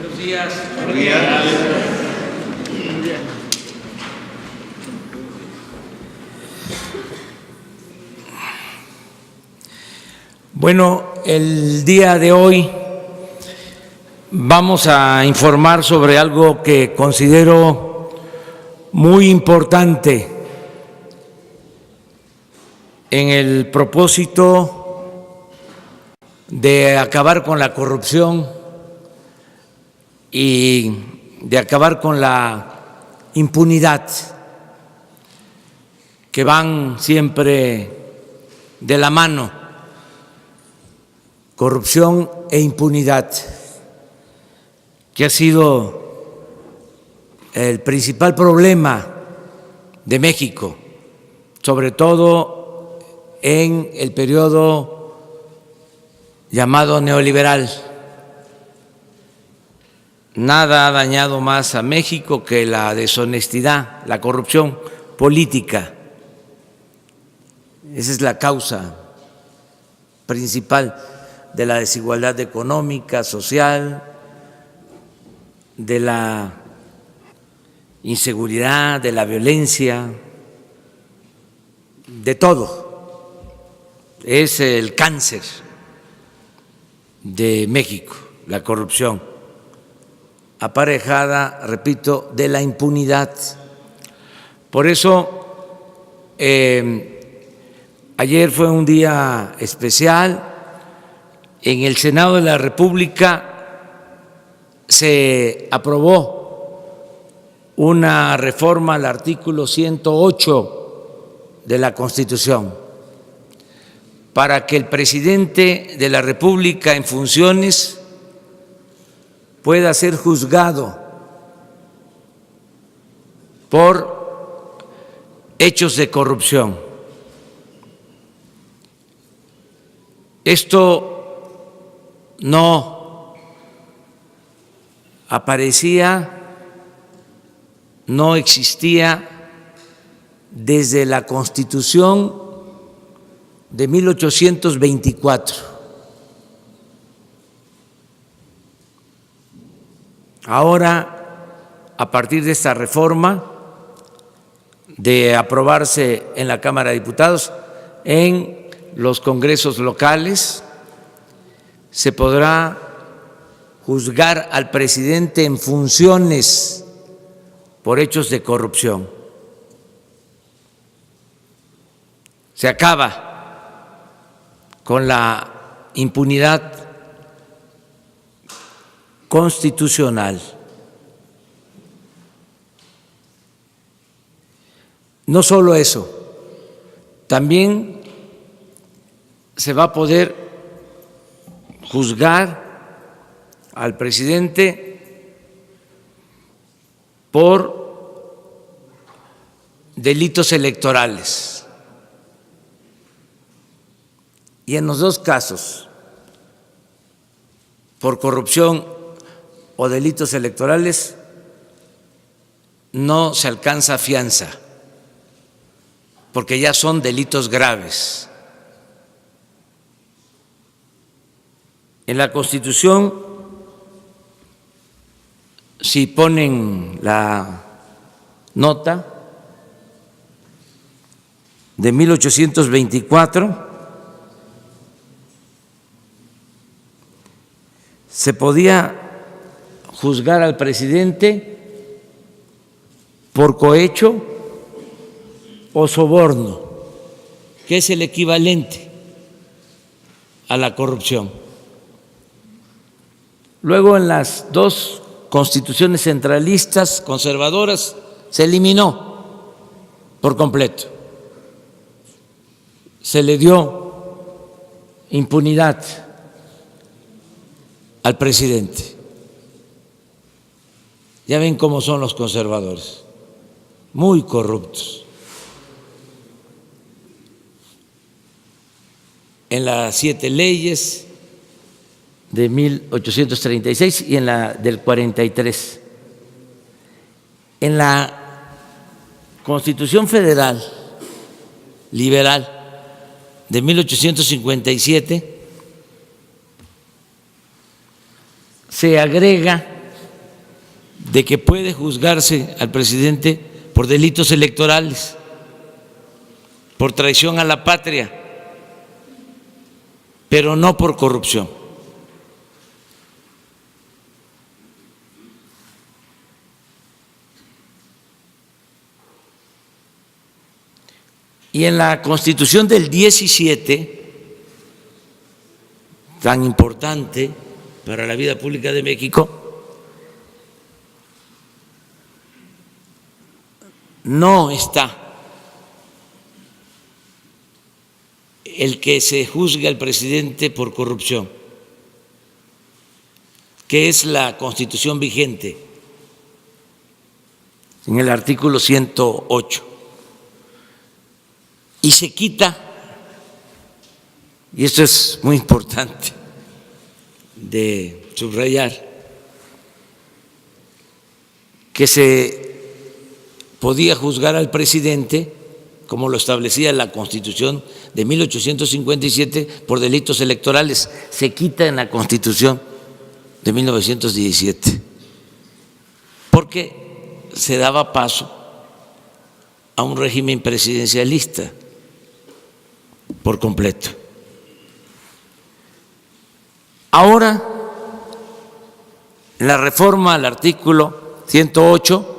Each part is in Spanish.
Buenos días. Buenos días. Bueno, el día de hoy vamos a informar sobre algo que considero muy importante en el propósito de acabar con la corrupción y de acabar con la impunidad, que van siempre de la mano, corrupción e impunidad, que ha sido el principal problema de México, sobre todo en el periodo llamado neoliberal. Nada ha dañado más a México que la deshonestidad, la corrupción política. Esa es la causa principal de la desigualdad económica, social, de la inseguridad, de la violencia, de todo. Es el cáncer de México, la corrupción, aparejada, repito, de la impunidad. Por eso, ayer fue un día especial. En el Senado de la República se aprobó una reforma al artículo 108 de la Constitución para que el presidente de la República en funciones pueda ser juzgado por hechos de corrupción. Esto no aparecía, no existía desde la Constitución de 1824. Ahora, a partir de esta reforma, de aprobarse en la Cámara de Diputados, en los congresos locales, se podrá juzgar al presidente en funciones por hechos de corrupción. Se acaba con la impunidad constitucional. No solo eso, también se va a poder juzgar al presidente por delitos electorales. Y en los dos casos, por corrupción o delitos electorales, no se alcanza fianza, porque ya son delitos graves. En la Constitución, si ponen la nota de 1824, se podía juzgar al presidente por cohecho o soborno, que es el equivalente a la corrupción. Luego, en las dos constituciones centralistas conservadoras, se eliminó por completo. Se le dio impunidad al presidente. Ya ven cómo son los conservadores, muy corruptos. En las 7 leyes de 1836 y en la del 43. En la Constitución Federal Liberal de 1857 se agrega de que puede juzgarse al presidente por delitos electorales, por traición a la patria, pero no por corrupción. Y en la Constitución del 17, tan importante para la vida pública de México, no está el que se juzgue al presidente por corrupción, que es la Constitución vigente, en el artículo 108. Y se quita, y esto es muy importante de subrayar, que se podía juzgar al presidente, como lo establecía la Constitución de 1857, por delitos electorales. Se quita en la Constitución de 1917, porque se daba paso a un régimen presidencialista por completo. Ahora, en la reforma al artículo 108,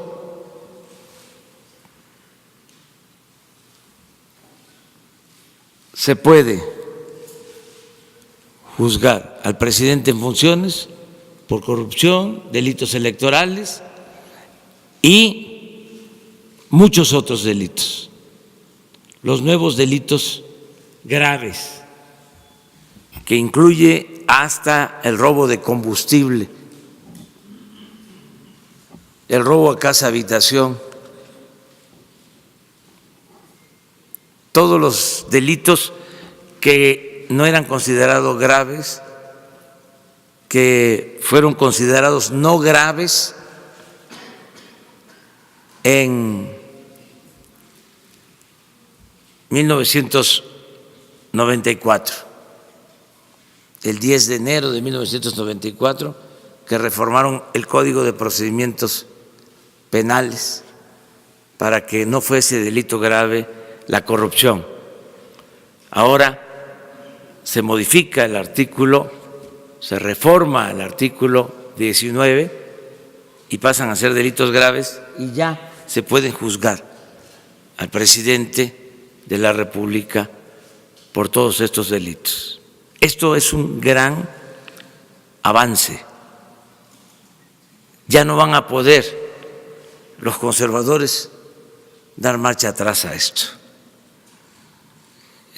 se puede juzgar al presidente en funciones por corrupción, delitos electorales y muchos otros delitos. Los nuevos delitos graves, que incluye hasta el robo de combustible, el robo a casa habitación, todos los delitos que no eran considerados graves, que fueron considerados no graves en 1994, el 10 de enero de 1994, que reformaron el Código de Procedimientos Penales para que no fuese delito grave la corrupción. Ahora se modifica el artículo, se reforma el artículo 19 y pasan a ser delitos graves y ya se pueden juzgar al presidente de la República por todos estos delitos. Esto es un gran avance. Ya no van a poder los conservadores dar marcha atrás a esto.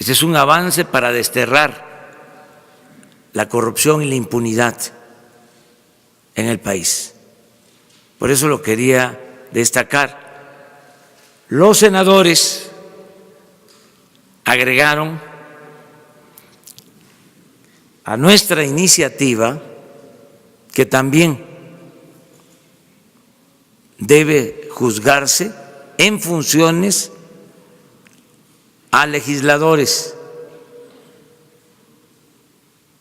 Este es un avance para desterrar la corrupción y la impunidad en el país. Por eso lo quería destacar. Los senadores agregaron a nuestra iniciativa que también debe juzgarse en funciones a legisladores.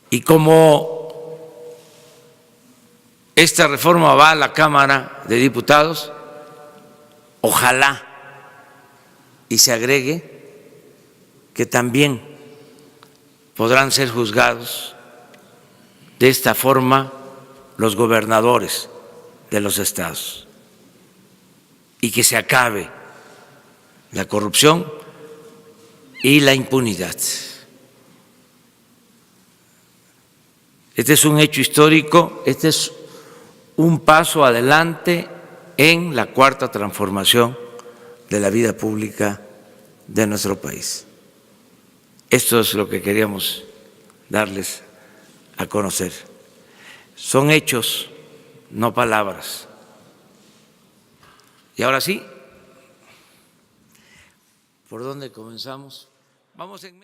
Y como esta reforma va a la Cámara de Diputados, ojalá y se agregue que también podrán ser juzgados de esta forma los gobernadores de los estados y que se acabe la corrupción y la impunidad. Este es un hecho histórico, este es un paso adelante en la cuarta transformación de la vida pública de nuestro país. Esto es lo que queríamos darles a conocer. Son hechos, no palabras. Y ahora sí, ¿por dónde comenzamos? Vamos en